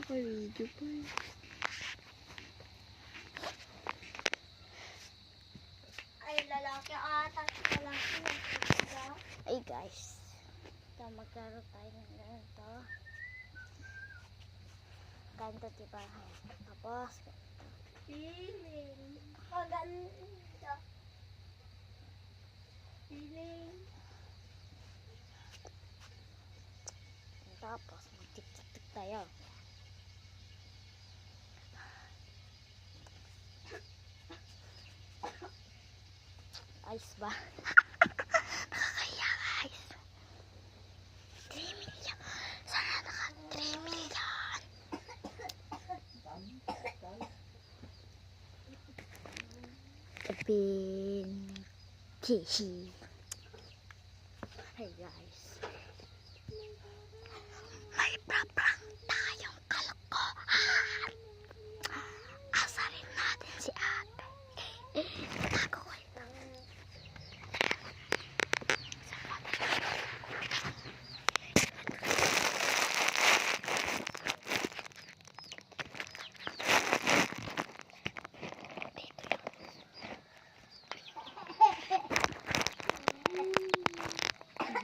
Naka-video pa eh. Ay, lalaki ata. Lalaki. Ay guys. Ito magkaroon tayo ng ganito. Ganito diba? Tapos, Feeling. Maganda. Feeling. tapos mag-tik-tik tayo. Ayos ba? Nakakaya guys. 3 million. Sana naka 3 million. Kihi. Hey guys. May prank tayong kalokohan. Asarin natin si ate. Gagawin.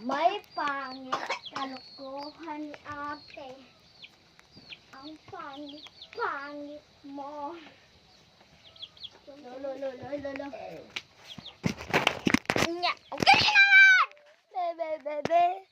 May pangit kalokohan ni ate. Ang pangit mo. Lolo. Nya, okay naman! Bebe.